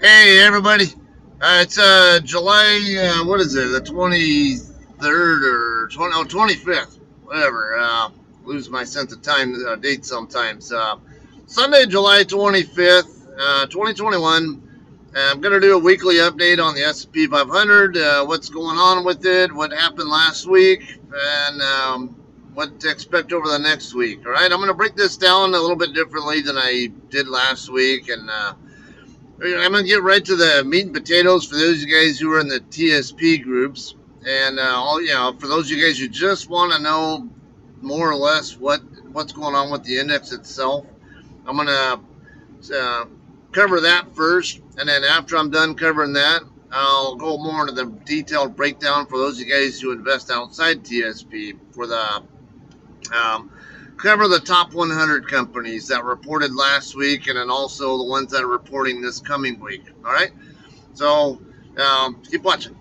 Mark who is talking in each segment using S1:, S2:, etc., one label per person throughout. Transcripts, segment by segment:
S1: Hey everybody, it's July, what is it, the 23rd or 25th, whatever, lose my sense of time, date sometimes. Sunday, July 25th, 2021. I'm going to do a weekly update on the S&P 500, what's going on with it, what happened last week, and what to expect over the next week. All right, I'm going to break this down a little bit differently than I did last week, and I'm gonna get right to the meat and potatoes for those of you guys who are in the TSP groups, and for those of you guys who just want to know more or less what's going on with the index itself. I'm gonna uh, cover that first, and then after I'm done covering that, I'll go more into the detailed breakdown for those of you guys who invest outside TSP for the um, cover the top 100 companies that reported last week, and then also the ones that are reporting this coming week. All right, so keep watching.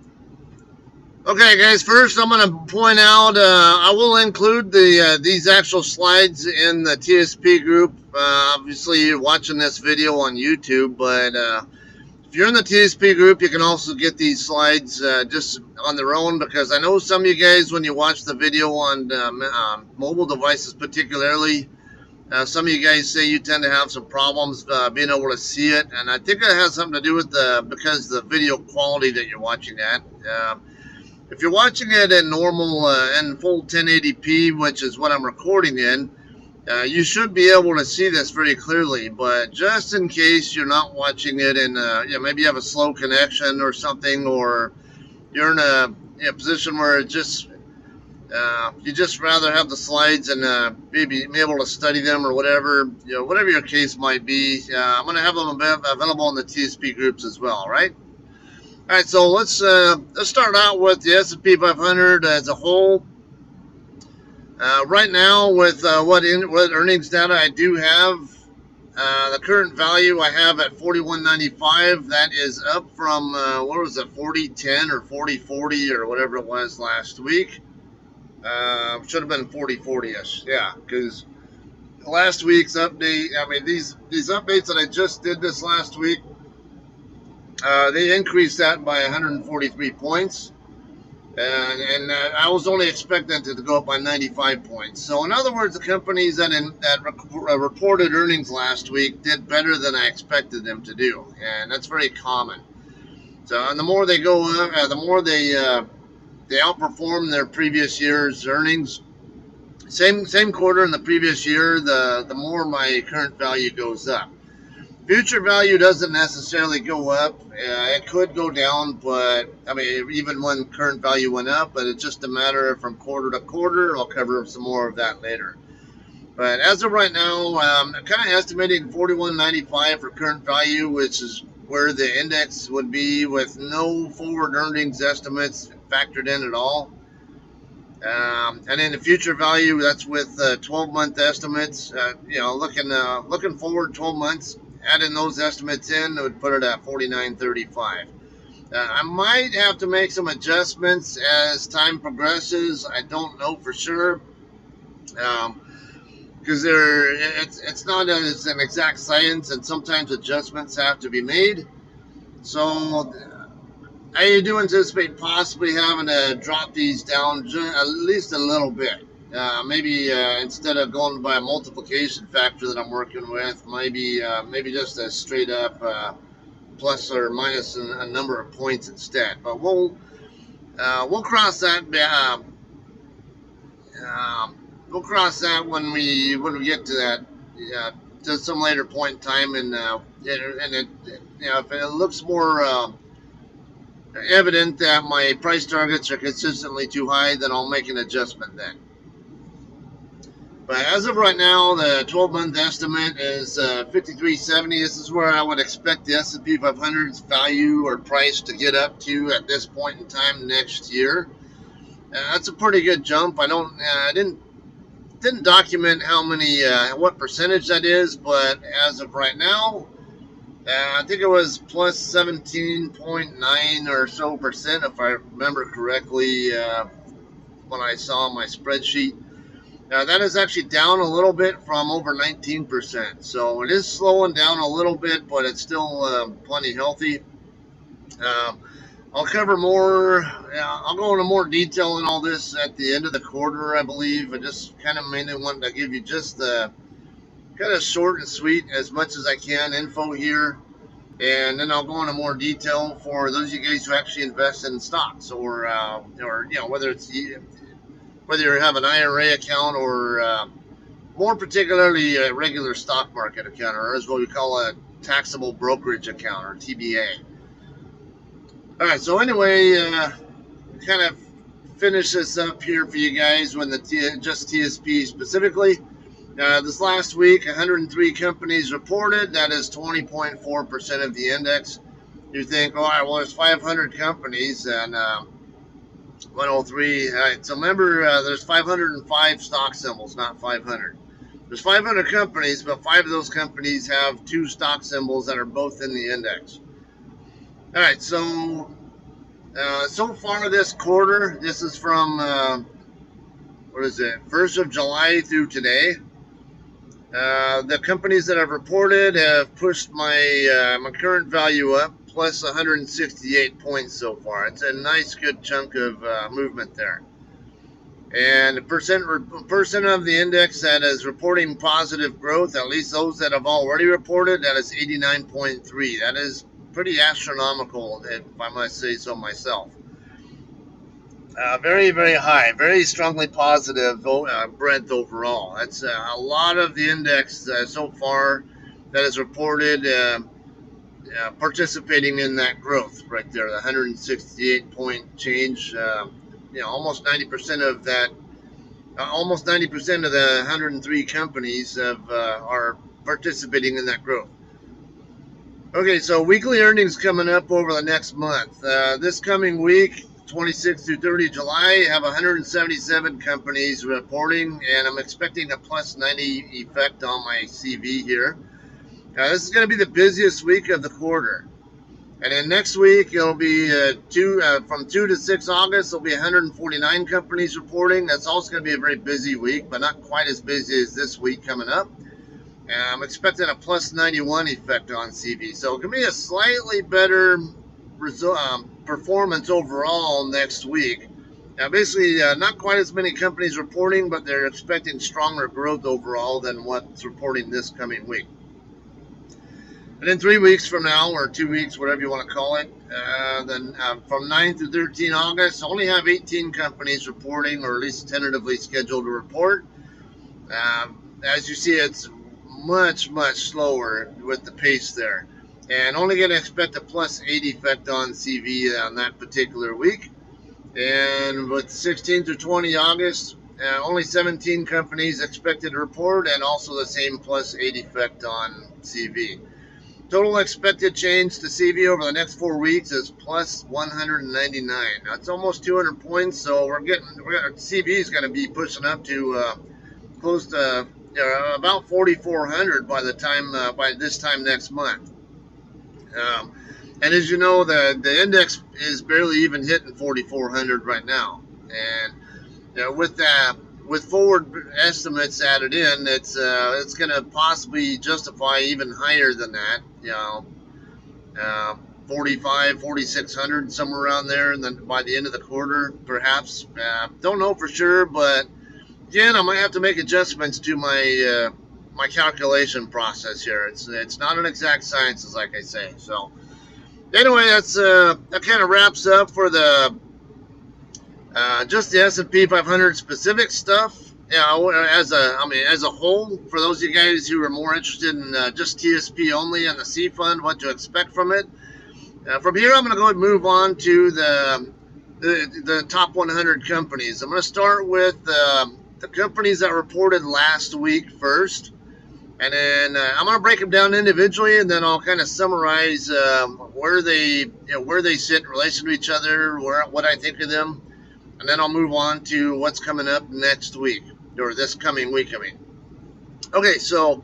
S1: Okay, guys. First, I'm going to point out I will include these actual slides in the TSP group. Obviously, you're watching this video on YouTube, but if you're in the TSP group, you can also get these slides just on their own, because I know some of you guys, when you watch the video on mobile devices particularly, some of you guys say you tend to have some problems being able to see it, and I think it has something to do with because the video quality that you're watching at. If you're watching it in normal and full 1080p, which is what I'm recording in, you should be able to see this very clearly. But just in case you're not watching it and maybe you have a slow connection or something, or you're in a position where it just you just rather have the slides and maybe be able to study them, or whatever, whatever your case might be. I'm going to have them available in the TSP groups as well. Right. All right. So let's start out with the S&P 500 as a whole. Right now, with what earnings data I do have, the current value I have at 41.95. That is up from what was it, 40.10 or 40.40 or whatever it was last week. Should have been 40.40ish. Yeah, because last week's update. I mean, these updates that I just did this last week, they increased that by 143 points. And I was only expecting it to go up by 95 points. So in other words, the companies that reported earnings last week did better than I expected them to do, and that's very common. So, and the more they go up, the more they outperform their previous year's earnings. Same quarter in the previous year, the more my current value goes up. Future value doesn't necessarily go up. It could go down, but I mean, even when current value went up, but it's just a matter of from quarter to quarter. I'll cover some more of that later. But as of right now, I'm kind of estimating 41.95 for current value, which is where the index would be with no forward earnings estimates factored in at all. And then the future value, that's with 12-month estimates. Looking forward 12 months, adding those estimates in, it would put it at 49.35. I might have to make some adjustments as time progresses. I don't know for sure, because it's not as an exact science, and sometimes adjustments have to be made. So I do anticipate possibly having to drop these down at least a little bit. Maybe instead of going by a multiplication factor that I'm working with, maybe just a straight up plus or minus a number of points instead. But we'll cross that. We'll cross that when we get to that. To some later point in time, and if it looks more evident that my price targets are consistently too high, then I'll make an adjustment then. But as of right now, the 12-month estimate is 53.70. This is where I would expect the S&P 500's value or price to get up to at this point in time next year. That's a pretty good jump. I didn't document what percentage that is, but as of right now, I think it was plus 17.9 or so percent, if I remember correctly, when I saw my spreadsheet. That is actually down a little bit from over 19%. So it is slowing down a little bit, but it's still plenty healthy. Um, I'll cover more. I'll go into more detail on all this at the end of the quarter, I believe. I just kind of mainly wanted to give you just the kind of short and sweet, as much as I can, info here. And then I'll go into more detail for those of you guys who actually invest in stocks, or whether you have an IRA account, or more particularly a regular stock market account, or as what we call a taxable brokerage account, or TBA. All right. So anyway, kind of finish this up here for you guys when just TSP specifically. This last week, 103 companies reported. That is 20.4% of the index. You think, all right, well, there's 500 companies and 103. All right, so remember, there's 505 stock symbols, not 500. There's 500 companies, but 5 of those companies have 2 stock symbols that are both in the index. All right, so far this quarter, this is from, 1st of July through today. The companies that I've reported have pushed my current value up plus 168 points so far. It's a nice, good chunk of movement there. And the percent of the index that is reporting positive growth, at least those that have already reported, that is 89.3. That is pretty astronomical, if I must say so myself. Very, very high, very strongly positive breadth overall. That's a lot of the index so far that is reported participating in that growth right there, the 168 point change. Almost 90% of that, almost 90% of the 103 companies are participating in that growth. Okay, so weekly earnings coming up over the next month. This coming week, 26 through 30 July, have 177 companies reporting, and I'm expecting a plus 90 effect on my CV here. This is going to be the busiest week of the quarter. And then next week, it'll be from 2 to 6 August, there'll be 149 companies reporting. That's also going to be a very busy week, but not quite as busy as this week coming up. And I'm expecting a plus 91 effect on CV. So it can be a slightly better performance overall next week. Now, basically, not quite as many companies reporting, but they're expecting stronger growth overall than what's reporting this coming week. And then 3 weeks from now, or 2 weeks, whatever you want to call it, then from 9 to 13 August, only have 18 companies reporting, or at least tentatively scheduled to report. As you see, it's much, much slower with the pace there. And only going to expect a plus 8 effect on CV on that particular week. And with 16 to 20 August, only 17 companies expected to report, and also the same plus 8 effect on CV. Total expected change to CV over the next 4 weeks is plus 199. That's almost 200 points. So CV is going to be pushing up to close to about 4,400 by this time next month. And as you know, the index is barely even hitting 4,400 right now. And with forward estimates added in, it's going to possibly justify even higher than that. 45, 4,600, somewhere around there, and then by the end of the quarter, perhaps. Don't know for sure, but again, I might have to make adjustments to my my calculation process here. It's not an exact science, as like I say. So anyway, that kind of wraps up for the just the S&P 500 specific stuff. As a whole, for those of you guys who are more interested in just TSP only and the C fund, what to expect from it. From here, I'm going to go ahead and move on to the top 100 companies. I'm going to start with the companies that reported last week first, and then I'm going to break them down individually, and then I'll kind of summarize where they sit in relation to each other, what I think of them, and then I'll move on to what's coming up next week, or this coming week, I mean. Okay, so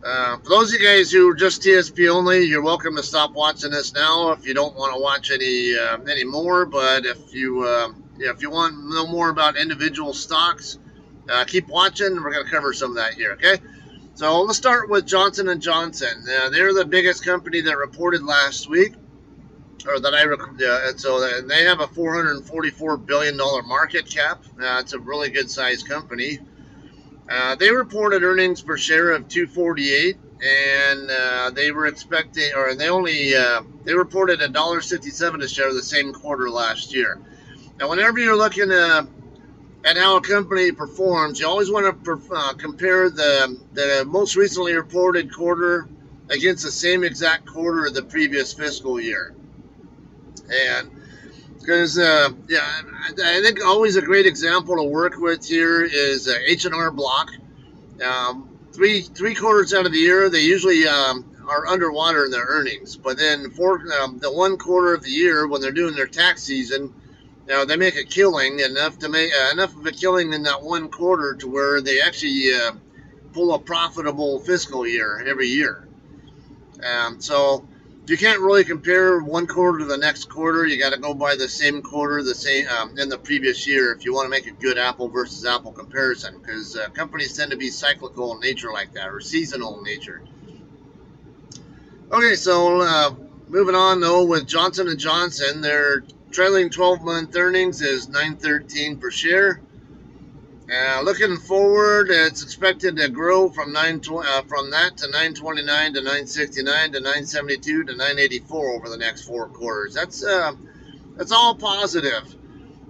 S1: for those of you guys who are just TSP only, you're welcome to stop watching this now if you don't want to watch any more. But if you want to know more about individual stocks, Keep watching. We're going to cover some of that here, okay? So let's start with Johnson & Johnson. They're the biggest company that reported last week, or that so they have a $444 billion market cap. It's a really good sized company. They reported earnings per share of 248, and they were expecting, or they reported $1.67 a share the same quarter last year. Now, whenever you're looking at how a company performs, you always want to compare the most recently reported quarter against the same exact quarter of the previous fiscal year. And because I think always a great example to work with here is H&R Block. Three quarters out of the year, they usually are underwater in their earnings, but then for the one quarter of the year when they're doing their tax season, they make a killing, enough of a killing in that one quarter to where they actually pull a profitable fiscal year every year. So you can't really compare one quarter to the next quarter. You got to go by the same quarter, the same in the previous year, if you want to make a good apple versus apple comparison, because companies tend to be cyclical in nature like that, or seasonal in nature. Okay, so moving on though with Johnson & Johnson, their trailing 12-month earnings is $9.13 per share. Looking forward, it's expected to grow from that to $9.29 to $9.69 to $9.72 to $9.84 over the next 4 quarters. That's all positive,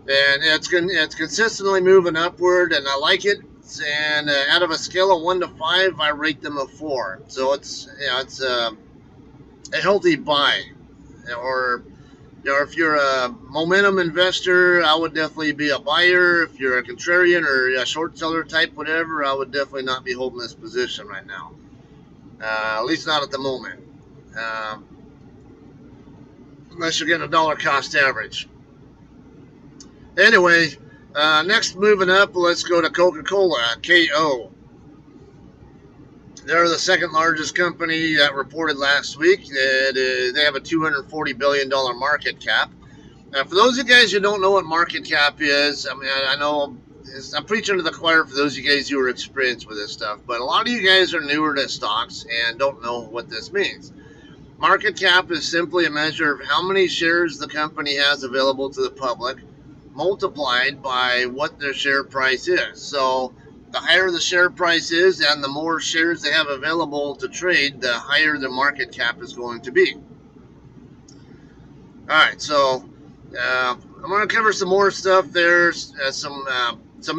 S1: and it's consistently moving upward, and I like it. And out of a scale of 1 to 5, I rate them a 4. So it's a healthy buy, or if you're a momentum investor, I would definitely be a buyer. If you're a contrarian or a short seller type, whatever, I would definitely not be holding this position right now. At least not at the moment. Unless you're getting a dollar cost average. Anyway, next moving up, let's go to Coca-Cola, KO. They're the second largest company that reported last week. They have a $240 billion market cap. Now, for those of you guys who don't know what market cap is, I mean, I know I'm preaching to the choir for those of you guys who are experienced with this stuff, but a lot of you guys are newer to stocks and don't know what this means. Market cap is simply a measure of how many shares the company has available to the public, multiplied by what their share price is. So the higher the share price is and the more shares they have available to trade, the higher the market cap is going to be. All right, so I'm going to cover some more stuff there, some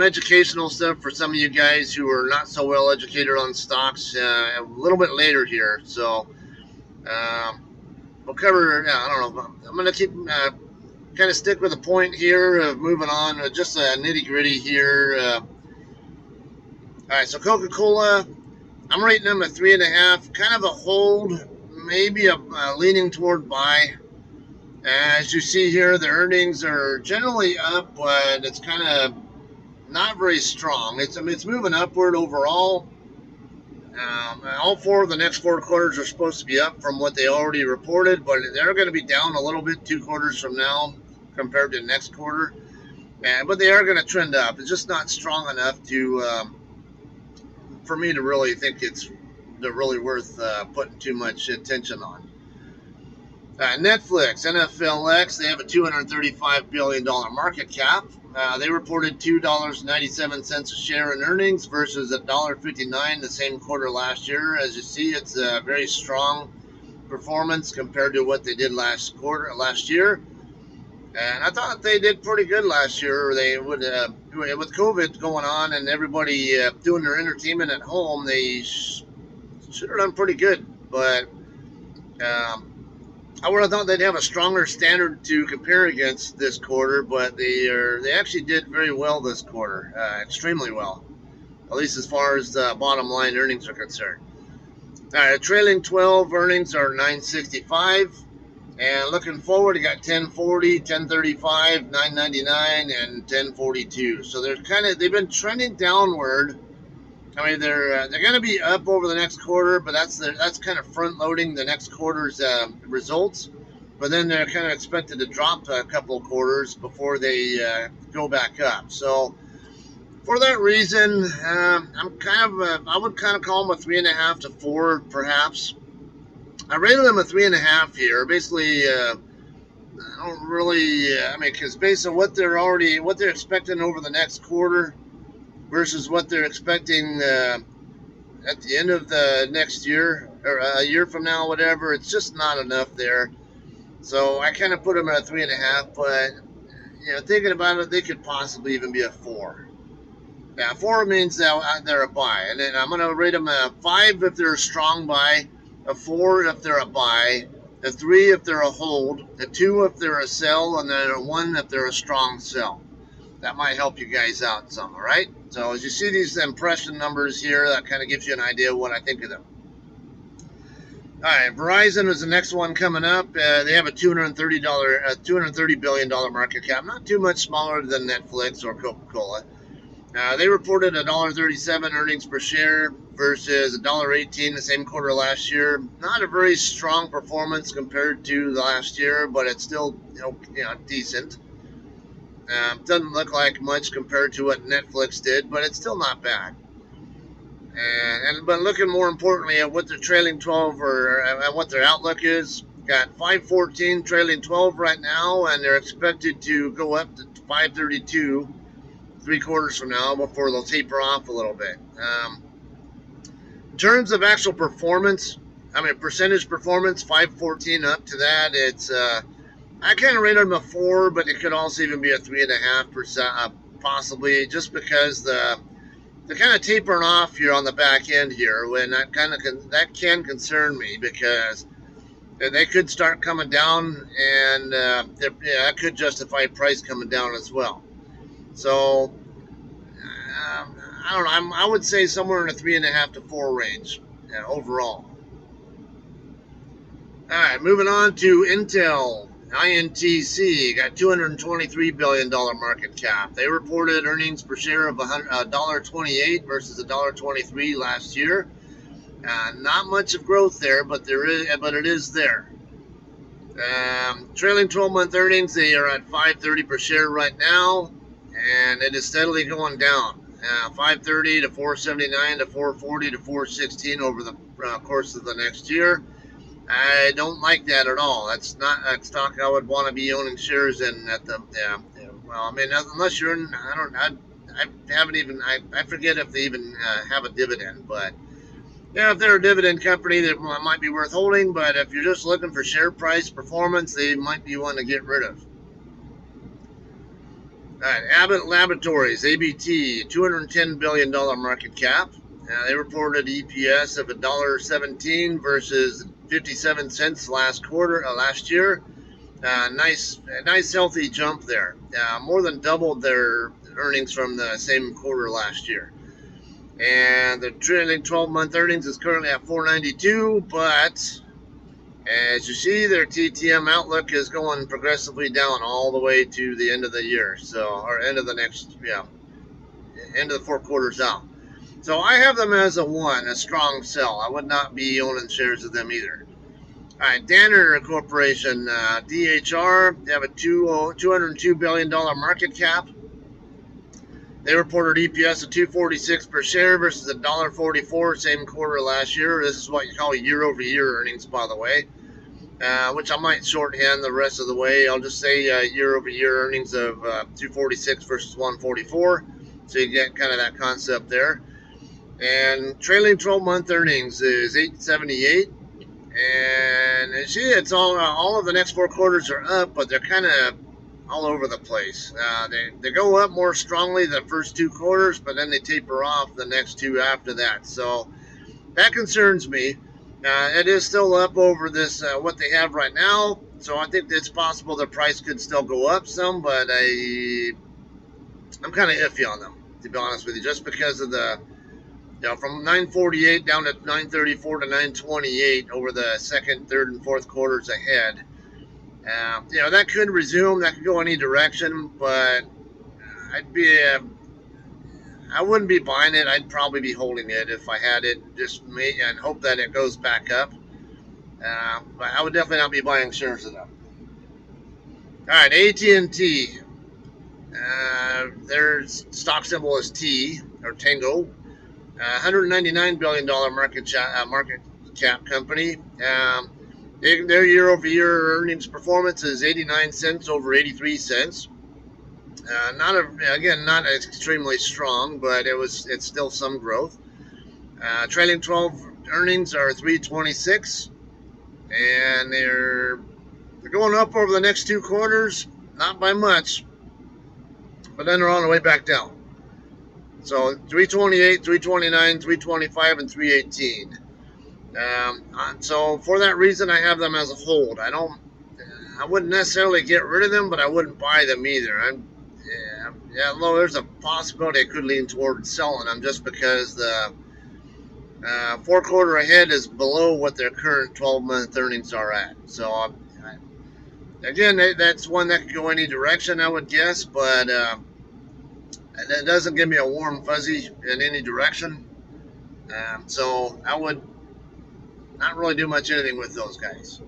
S1: educational stuff for some of you guys who are not so well educated on stocks a little bit later here. So we'll cover, I don't know, I'm going to keep kind of stick with the point here of moving on, just nitty gritty here. All right, so Coca-Cola, I'm rating them a 3.5, kind of a hold, maybe a leaning toward buy. As you see here, the earnings are generally up, but it's kind of not very strong. It's moving upward overall. All 4 of the next 4 quarters are supposed to be up from what they already reported, but they're going to be down a little bit 2 quarters from now compared to next quarter. But they are going to trend up. It's just not strong enough for me to really think they're really worth putting too much attention on. Netflix, NFLX, they have a $235 billion market cap. They reported $2.97 a share in earnings versus $1.59 the same quarter last year. As you see, it's a very strong performance compared to what they did last year. And I thought they did pretty good last year. They would, with COVID going on and everybody doing their entertainment at home, they should have done pretty good. But I would have thought they'd have a stronger standard to compare against this quarter, but they actually did very well this quarter, extremely well, at least as far as the bottom line earnings are concerned. All right, trailing 12 earnings are $9.65, and looking forward, you got $10.40, $10.35, $9.99, and $10.42. So they've been trending downward. I mean, they're going to be up over the next quarter, but that's kind of front loading the next quarter's results. But then they're kind of expected to drop a couple of quarters before they go back up. So For that reason, I would kind of call them a 3.5 to 4, perhaps. I rated them a 3.5 here. Basically, I don't really. I mean, because based on what they're expecting over the next quarter versus what they're expecting at the end of the next year or a year from now, whatever, it's just not enough there. So I kind of put them at a 3.5. But thinking about it, they could possibly even be a 4. Yeah, 4 means that they're a buy, and then I'm going to rate them a 5 if they're a strong buy, a 4 if they're a buy, a 3 if they're a hold, a 2 if they're a sell, and then a 1 if they're a strong sell. That might help you guys out some, all right? So as you see these impression numbers here, that kind of gives you an idea of what I think of them. All right, Verizon is the next one coming up. They have a $230 billion market cap, not too much smaller than Netflix or Coca-Cola. They reported $1.37 earnings per share versus $1.18 the same quarter last year. Not a very strong performance compared to last year, but it's still decent. Doesn't look like much compared to what Netflix did, but it's still not bad. But looking more importantly at what their trailing 12 or at what their outlook is, got 514 trailing 12 right now, and they're expected to go up to 532 3 quarters from now before they'll taper off a little bit. In terms of actual performance, percentage performance, 514 up to that. It's I kind of rate them a 4, but it could also even be a 3.5%, possibly, just because they're kind of tapering off here on the back end here. When that can concern me, because they could start coming down, and that could justify price coming down as well. So I don't know. I would say somewhere in a 3.5 to 4 range overall. All right, moving on to Intel. INTC got $223 billion market cap. They reported earnings per share of $1.28 versus $1.23 last year. Not much of growth there, but it is there. Trailing 12-month earnings, they are at $5.30 per share right now, and it is steadily going down. 530 to 479 to 440 to 416 over the course of the next year. I don't like that at all. That's not a stock I would want to be owning shares in at the. Unless you're in, I forget if they even have a dividend, but if they're a dividend company, that might be worth holding. But if you're just looking for share price performance, they might be one to get rid of. All right, Abbott Laboratories, ABT, $210 billion market cap. They reported EPS of $1.17 versus 57 cents last year. Nice healthy jump there. More than doubled their earnings from the same quarter last year. And the trailing 12-month earnings is currently at $4.92, but as you see, their TTM outlook is going progressively down all the way to the end of the year, or end of the end of the 4 quarters out. So I have them as a 1, a strong sell. I would not be owning shares of them either. All right, Danner Corporation, DHR, they have a $202 billion market cap. They reported EPS of $2.46 per share versus $1.44 same quarter last year. This is what you call year-over-year earnings, by the way, which I might shorthand the rest of the way. I'll just say year-over-year earnings of $2.46 versus $1.44, so you get kind of that concept there. And trailing 12-month earnings is $8.78. And you see, it's all of the next 4 quarters are up, but they're kind of all over the place. They go up more strongly the first 2 quarters, but then they taper off the next 2 after that. So that concerns me. It is still up over this what they have right now, so I think it's possible the price could still go up some, but I'm kind of iffy on them, to be honest with you, just because of the from 948 down to 934 to 928 over the second, third, and fourth quarters ahead. That could resume. That could go any direction, but I wouldn't be buying it. I'd probably be holding it if I had it, and hope that it goes back up. But I would definitely not be buying shares of them. All right, AT&T. Their stock symbol is T or Tango. $199 billion market cap company. Their year-over-year earnings performance is 89 cents over 83 cents. Not extremely strong, but it's still some growth. Trailing 12 earnings are 326, and they're going up over the next 2 quarters, not by much, but then they're on the way back down. So 328, 329, 325, and 318. So for that reason, I have them as a hold. I wouldn't necessarily get rid of them, but I wouldn't buy them either. Although there's a possibility I could lean toward selling them just because the 4-quarter ahead is below what their current 12-month earnings are at. So again, that's one that could go any direction, I would guess, but it doesn't give me a warm fuzzy in any direction. So I would not really do much anything with those guys.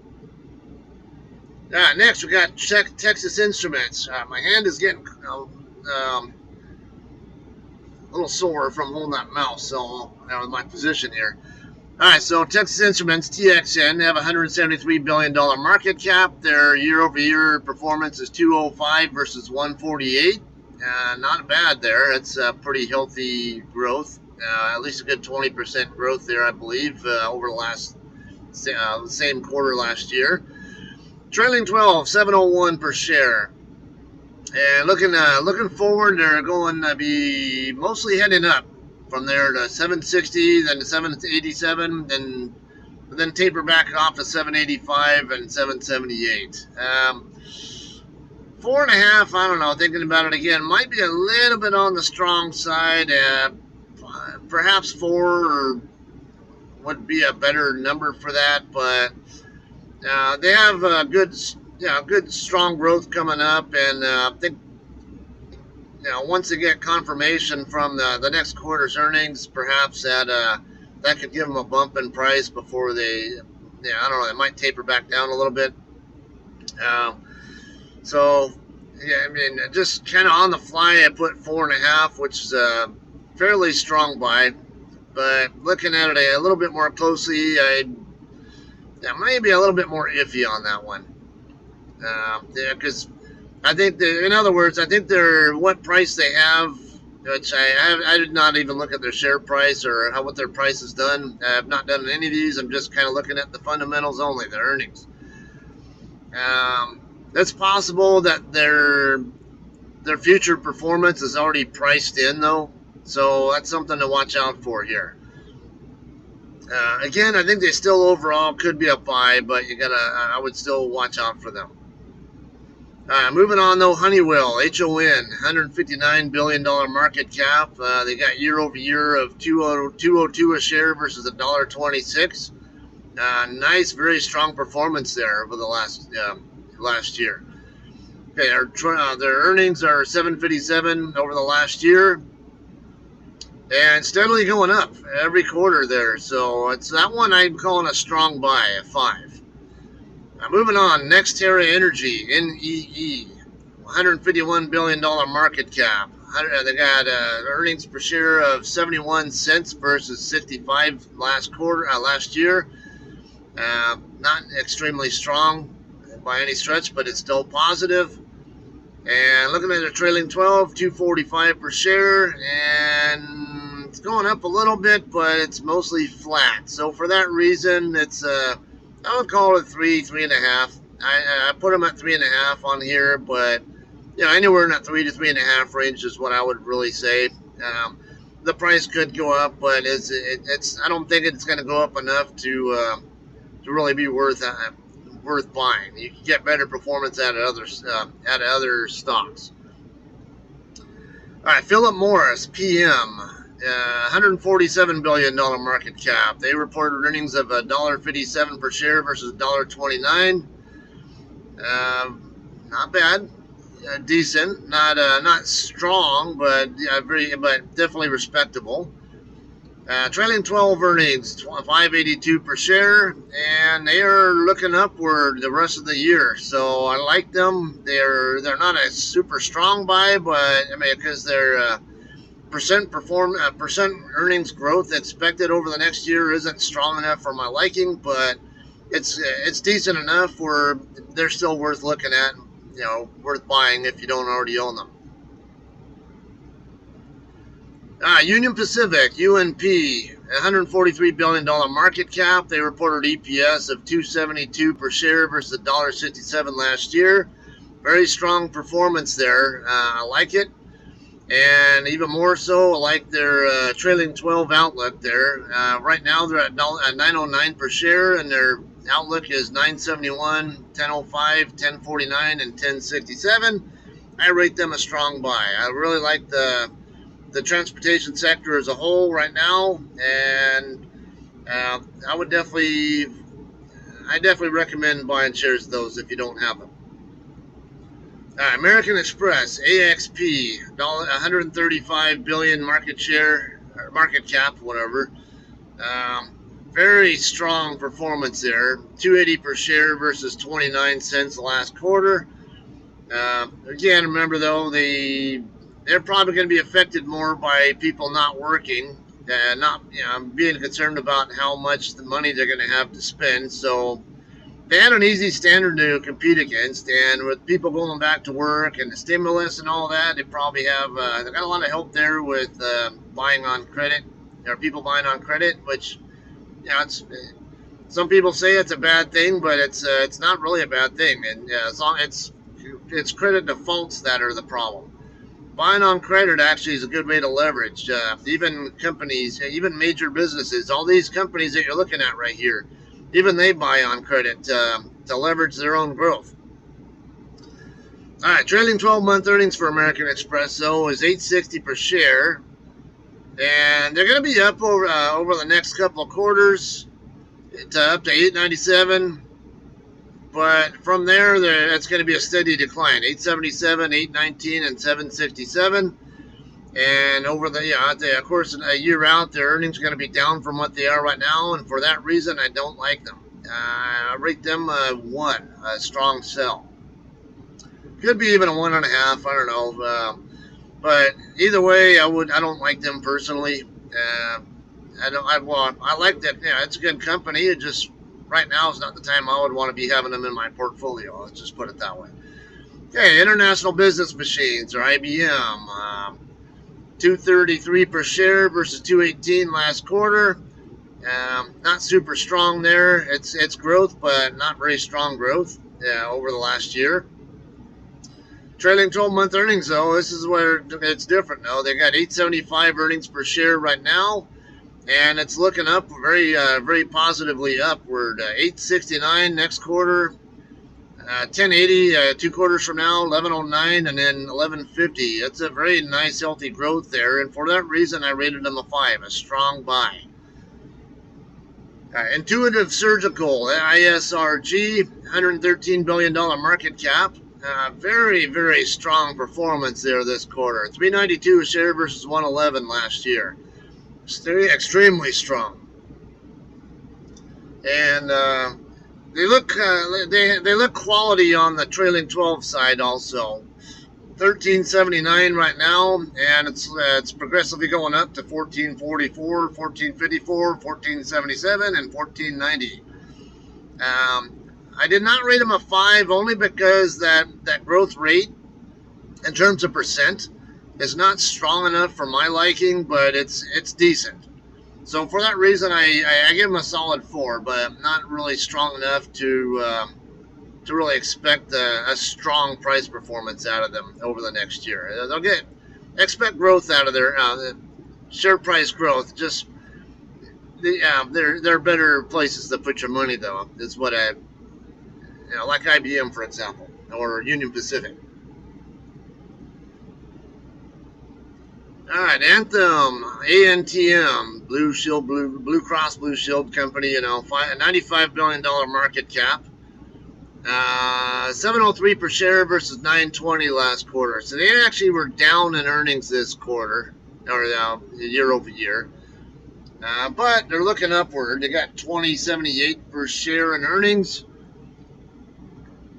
S1: Next, we got Texas Instruments. My hand is getting a little sore from holding that mouse, so that was my position here. All right, so Texas Instruments, TXN, they have a $173 billion market cap. Their year-over-year performance is 205 versus 148. Not bad there. It's pretty healthy growth. At least a good 20% growth there, I believe, over the same quarter last year. Trailing 12, 701 per share. And looking forward, they're going to be mostly heading up from there to 760, then to 787, then taper back off to 785 and 778. 4.5, I don't know, thinking about it again, might be a little bit on the strong side. Perhaps 4 would be a better number for that, but they have good strong growth coming up, and I think once they get confirmation from the next quarter's earnings, perhaps that could give them a bump in price before they, I don't know, they might taper back down a little bit. Just kind of on the fly, I put 4.5, which is a fairly strong buy. But looking at it a little bit more closely, maybe a little bit more iffy on that one. Because I think, in other words, I think what price they have, which I did not even look at their share price or what their price has done. I have not done any of these. I'm just kind of looking at the fundamentals only, the earnings. It's possible that their future performance is already priced in, though. So that's something to watch out for here. Again, I think they still overall could be a buy, but I would still watch out for them. Moving on, though, Honeywell, HON, $159 billion market cap. They got year-over-year of $202 a share versus $1.26. Nice, very strong performance there over the last year. Okay, their earnings are $757 over the last year, and steadily going up every quarter there. So it's that one I'm calling a strong buy at 5. Moving on, NextEra Energy, NEE, $151 billion market cap. They got earnings per share of 71 cents versus 65 last year. Not extremely strong by any stretch, but it's still positive. And looking at their trailing 12, 245 per share, and it's going up a little bit, but it's mostly flat. So for that reason, it's I would call it 3.5. I put them at 3.5 on here, but anywhere in that 3 to 3.5 range is what I would really say. The price could go up, but I don't think it's going to go up enough to really be worth buying. You can get better performance out of other stocks. All right, Philip Morris, PM. $147 billion market cap. They reported earnings of $1.57 per share versus $1.29. Not bad, decent, not strong, but definitely respectable. Trailing 12 earnings, 582 per share, and they are looking upward the rest of the year. So I like them. They're not a super strong buy, but I mean because their percent earnings growth expected over the next year isn't strong enough for my liking, but it's decent enough where they're still worth looking at, worth buying if you don't already own them. Union Pacific, UNP, $143 billion market cap. They reported EPS of $2.72 per share versus $1.67 last year. Very strong performance there. I like it. And even more so, I like their trailing 12 outlook there. Right now, they're at $9.09 per share, and their outlook is $9.71, $10.05, $10.49, and $10.67. I rate them a strong buy. I really like the transportation sector as a whole right now, and I definitely recommend buying shares of those if you don't have them. American Express, AXP, 135 billion market cap, whatever. Very strong performance there. 280 per share versus 29 cents last quarter. Again, remember though, they're probably going to be affected more by people not working, not being concerned about how much the money they're going to have to spend. So they had an easy standard to compete against, and with people going back to work and the stimulus and all that, they probably have they got a lot of help there with buying on credit, or people buying on credit, which it's some people say it's a bad thing, but it's not really a bad thing, and as long it's credit defaults that are the problem. Buying on credit actually is a good way to leverage. Even companies, even major businesses, all these companies that you're looking at right here, even they buy on credit to leverage their own growth. All right, trailing 12-month earnings for American Express, though, is $8.60 per share. And they're going to be up over the next couple of quarters up to $8.97. But from there, that's going to be a steady decline. $8.77, $8.19, and $7.67. And over of course, a year out, their earnings are going to be down from what they are right now. And for that reason, I don't like them. I rate them a 1, a strong sell. Could be even a 1.5. I don't know. But either way, I don't like them personally. I like that. Yeah, it's a good company. It just right now is not the time I would want to be having them in my portfolio. Let's just put it that way. Okay, International Business Machines, or IBM, $2.33 per share versus $2.18 last quarter. Not super strong there. It's growth, but not very strong growth over the last year. Trailing 12-month earnings, though, this is where it's different. Though they got $8.75 earnings per share right now, and it's looking up very positively upward. $8.69 next quarter, $10.80 2 quarters from now, $11.09, and then $11.50. That's a very nice, healthy growth there, and for that reason, I rated them a 5, a strong buy. Intuitive Surgical, ISRG, $113 billion market cap. Very, very strong performance there this quarter. $3.92 a share versus $1.11 last year. Extremely strong. And they look quality on the trailing 12 side also. $13.79 right now, and it's progressively going up to $14.44, $14.54, $14.77, and $14.90. I did not rate them a 5 only because that growth rate in terms of percent is not strong enough for my liking, but it's decent. So for that reason, I give them a solid 4, but I'm not really strong enough to really expect a strong price performance out of them over the next year. Expect growth out of their share price growth. Just there are better places to put your money, though. Is what like IBM, for example, or Union Pacific. All right, Anthem, ANTM, Blue Cross Blue Shield company. $95 billion market cap. $7.03 per share versus $9.20 last quarter. So they actually were down in earnings this quarter, or year over year. But they're looking upward. They got 2078 per share in earnings,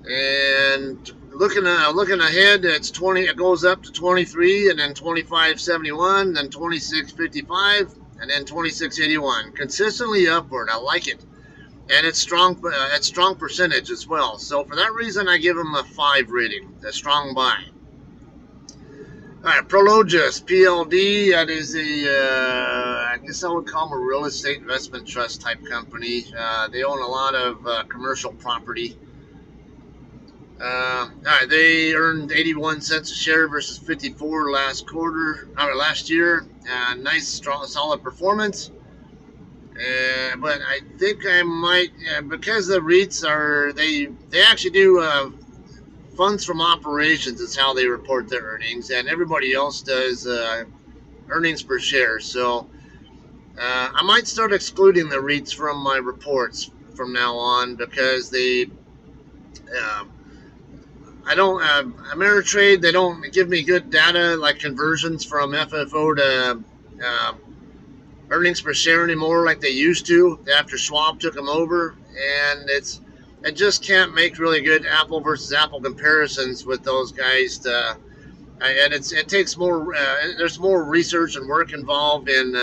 S1: and looking ahead, it's 20. It goes up to 23, and then 2571, then 2655, and then 2681. Consistently upward. I like it, and it's strong. It's strong percentage as well. So for that reason, I give them a 5 rating. A strong buy. All right, Prologis PLD. That is I guess I would call them a real estate investment trust type company. They own a lot of commercial property. All right, they earned 81 cents a share versus 54 last year. Nice, strong, solid performance. But I think I might, because the REITs they actually do funds from operations is how they report their earnings, and everybody else does earnings per share. So I might start excluding the REITs from my reports from now on because uh, I don't Ameritrade. They don't give me good data like conversions from FFO to uh, earnings per share anymore like they used to after Schwab took them over, and it just can't make really good apple versus apple comparisons with those guys. And it takes more. There's more research and work involved in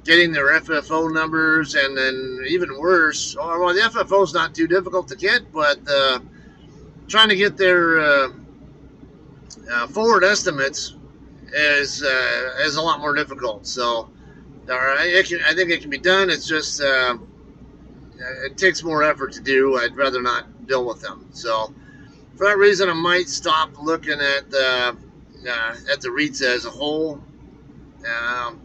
S1: getting their FFO numbers, and then even worse. Well, the FFO is not too difficult to get, but trying to get their forward estimates is a lot more difficult. So, I think it can be done. It's just it takes more effort to do. I'd rather not deal with them. So, for that reason, I might stop looking at the REITs as a whole. Um,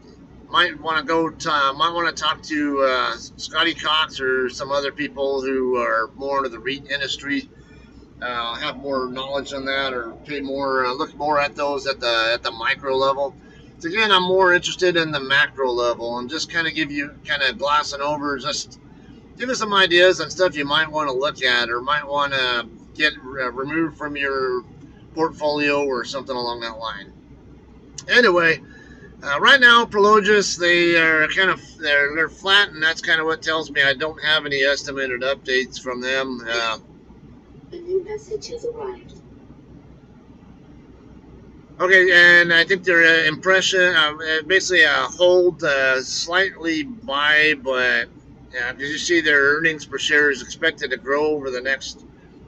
S1: might want to talk to Scotty Cox or some other people who are more into the REIT industry, have more knowledge on that, or pay more look more at those at the micro level. So again, I'm more interested in the macro level, and just kind of glossing over, just give us some ideas on stuff you might want to look at or might want to get removed from your portfolio or something along that line. Anyway, right now, Prologis, they are they're flat, and that's kind of what tells me I don't have any estimated updates from them.
S2: A new message has arrived.
S1: Okay, and I think their impression, basically a hold, slightly buy, but did you see their earnings per share is expected to grow over the next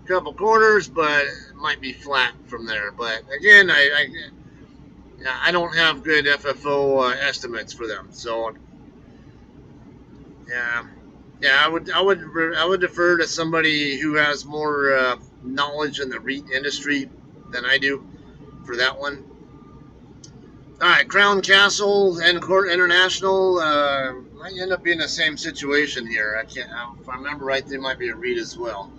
S1: couple quarters, but it might be flat from there. But again, I don't have good FFO estimates for them, so yeah, I would defer to somebody who has more knowledge in the REIT industry than I do for that one. All right, Crown Castle and Court International might end up being the same situation here. I can't, if I remember right, they might be a REIT as well.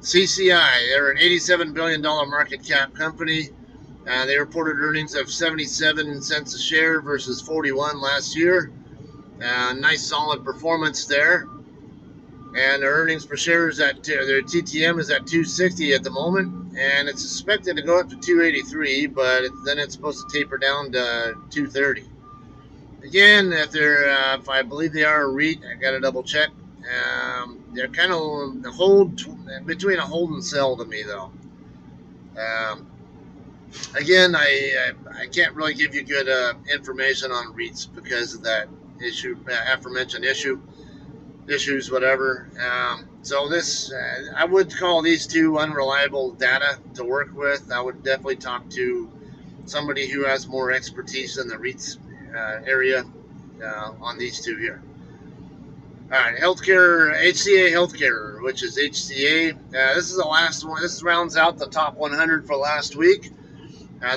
S1: CCI, they're an $87 billion market cap company. They reported earnings of 77 cents a share versus 41 last year. Nice solid performance there. And their earnings per share is their TTM is at 260 at the moment, and it's expected to go up to 283, but then it's supposed to taper down to 230. Again, if I believe they are a REIT, I got to double check. They're kind of between a hold and sell to me, though. Um, Again, I can't really give you good information on REITs because of that aforementioned issues, whatever. So I would call these two unreliable data to work with. I would definitely talk to somebody who has more expertise in the REITs area on these two here. All right, healthcare, HCA Healthcare, which is HCA. This is the last one. This rounds out the top 100 for last week.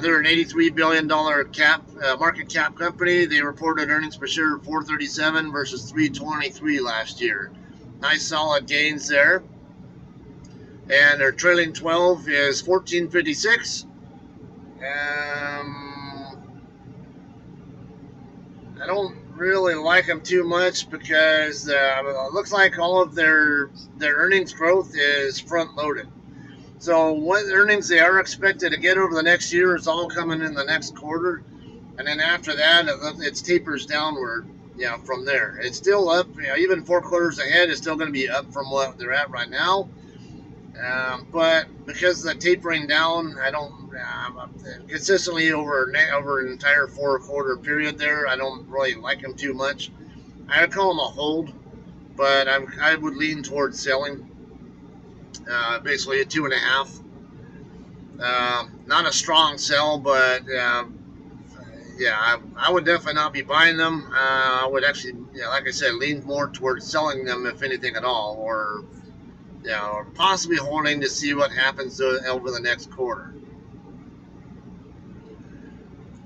S1: They're an $83 billion market cap company. They reported earnings per share of $4.37 versus $3.23 last year. Nice solid gains there. And their trailing 12 is $14.56. I don't really like them too much because it looks like all of their earnings growth is front loaded. So what earnings they are expected to get over the next year is all coming in the next quarter, and then after that it tapers downward. from there. It's still up. Even 4 quarters ahead is still going to be up from what they're at right now. But because of the tapering down, I don't consistently over an entire 4 quarter period there. I don't really like them too much. I would call them a hold, but I would lean towards selling. Basically a 2.5. Not a strong sell, but I would definitely not be buying them. I would actually, like I said, lean more towards selling them if anything at all, or possibly holding to see what happens over the next quarter.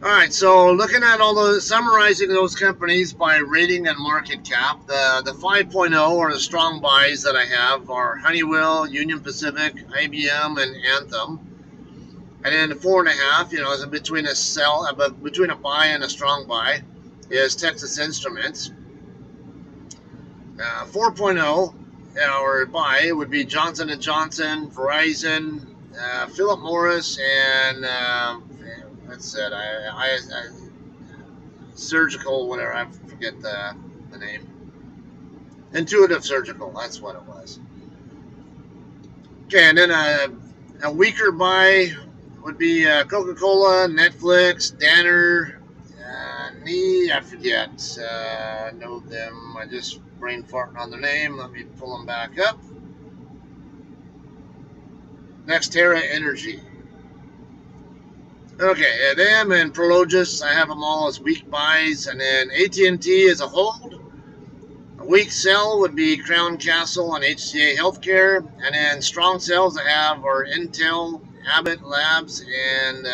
S1: All right, so looking at summarizing those companies by rating and market cap, the 5.0 or the strong buys that I have are Honeywell, Union Pacific, IBM, and Anthem. And then the 4.5, is between between a buy and a strong buy, is Texas Instruments. 4.0 or buy would be Johnson & Johnson, Verizon, Philip Morris, and that's it. I surgical, whatever. I forget the name. Intuitive Surgical. That's what it was. Okay, and then a weaker buy would be Coca-Cola, Netflix, Danner, I forget. I know them. I just brain farting on their name. Let me pull them back up. NextEra Energy. Okay, them and Prologis, I have them all as weak buys, and then AT&T as a hold. A weak sell would be Crown Castle and HCA Healthcare, and then strong sells I have are Intel, Abbott Labs, and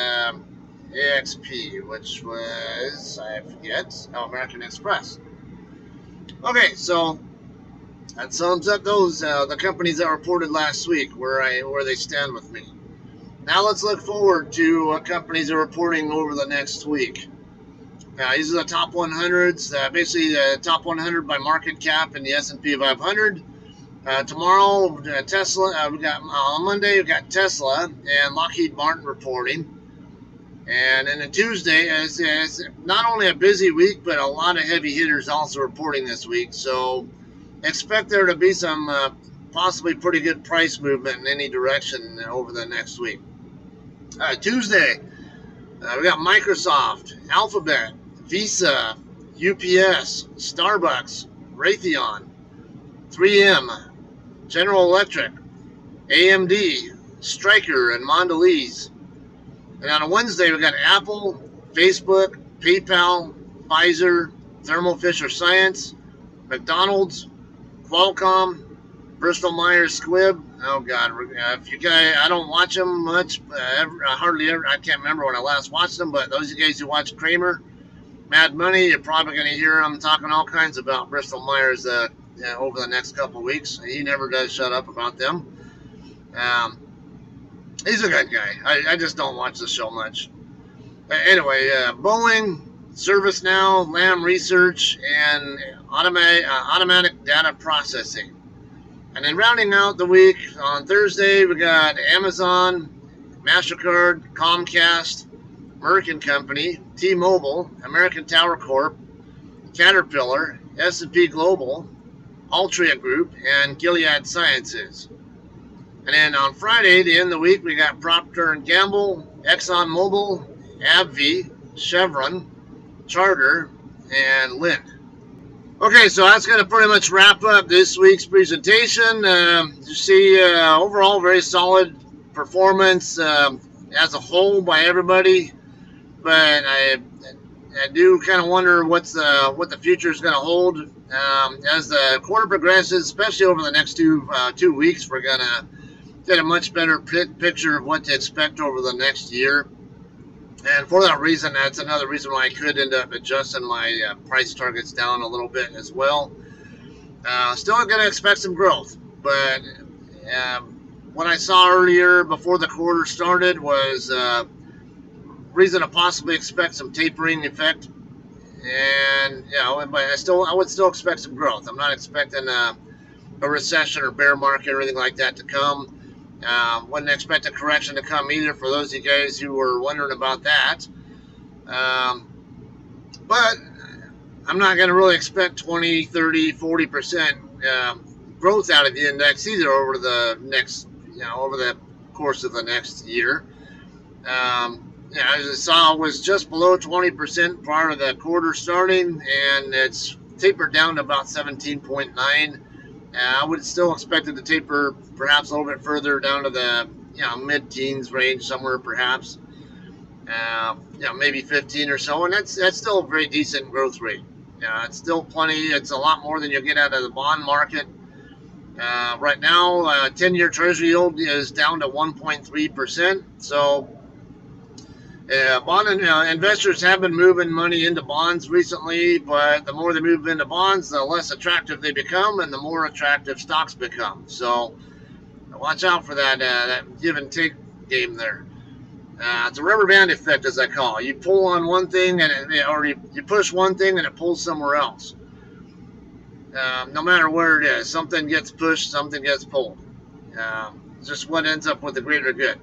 S1: AXP, which was, I forget, American Express. Okay, so that sums up those the companies that reported last week, where they stand with me. Now let's look forward to what companies are reporting over the next week. These are the top 100s, basically the top 100 by market cap in the S&P 500. Tomorrow, Tesla. On Monday we got Tesla and Lockheed Martin reporting. And then Tuesday is not only a busy week, but a lot of heavy hitters also reporting this week. So expect there to be some possibly pretty good price movement in any direction over the next week. Tuesday, we got Microsoft, Alphabet, Visa, UPS, Starbucks, Raytheon, 3M, General Electric, AMD, Stryker, and Mondelez. And on a Wednesday, we got Apple, Facebook, PayPal, Pfizer, Thermo Fisher Science, McDonald's, Qualcomm, Bristol Myers Squibb. Oh God, if you guys, I don't watch them much. Hardly ever. I can't remember when I last watched them. But those of you guys who watch Kramer, Mad Money, you're probably going to hear him talking all kinds about Bristol Myers over the next couple of weeks. He never does shut up about them. He's a good guy. I just don't watch the show much. Anyway, Boeing, ServiceNow, Lam Research, and automatic data processing. And then rounding out the week, on Thursday, we got Amazon, MasterCard, Comcast, Merck & Company, T-Mobile, American Tower Corp, Caterpillar, S&P Global, Altria Group, and Gilead Sciences. And then on Friday, the end of the week, we got Procter & Gamble, ExxonMobil, AbbVie, Chevron, Charter, and Lind. Okay, so that's going to pretty much wrap up this week's presentation. You see, overall, very solid performance as a whole by everybody. But I do kind of wonder what the future is going to hold as the quarter progresses, especially over the next 2 weeks. We're going to get a much better picture of what to expect over the next year. And for that reason, that's another reason why I could end up adjusting my price targets down a little bit as well. Still going to expect some growth, but what I saw earlier before the quarter started was reason to possibly expect some tapering effect. And but I would still expect some growth. I'm not expecting a recession or bear market or anything like that to come. Wouldn't expect a correction to come either, for those of you guys who were wondering about that. But I'm not going to really expect 20, 30, 40% growth out of the index either over the next, over the course of the next year. As I saw, it was just below 20% prior to the quarter starting, and it's tapered down to about 17.9. I would still expect it to taper perhaps a little bit further down to the mid-teens range somewhere, perhaps. Maybe 15 or so, and that's still a very decent growth rate. It's still plenty. It's a lot more than you'll get out of the bond market. Right now, 10-year Treasury yield is down to 1.3%. So, bond investors have been moving money into bonds recently, but the more they move into bonds, the less attractive they become, and the more attractive stocks become. So, watch out for that give and take game there. It's a rubber band effect, as I call it. You pull on one thing, or you push one thing, and it pulls somewhere else. No matter where it is, something gets pushed, something gets pulled. Just what ends up with the greater good.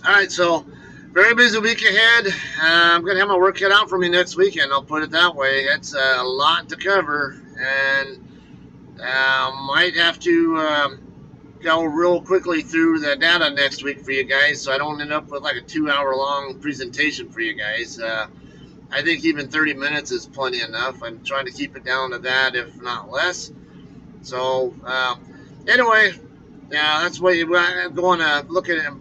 S1: All right, so very busy week ahead. I'm going to have my work cut out for me next weekend. I'll put it that way. It's a lot to cover, and might have to go real quickly through the data next week for you guys, so I don't end up with like a 2-hour-long presentation for you guys. I think even 30 minutes is plenty enough. I'm trying to keep it down to that, if not less. So, anyway, that's what you're going to look at.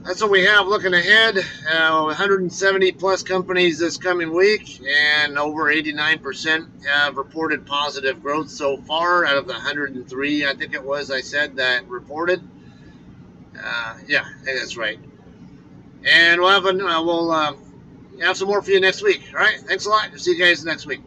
S1: That's what we have looking ahead. 170 plus companies this coming week, and over 89% have reported positive growth so far out of the 103, I think it was, I said, that reported. Yeah, I think that's right. And we'll have some more for you next week. All right, thanks a lot. See you guys next week.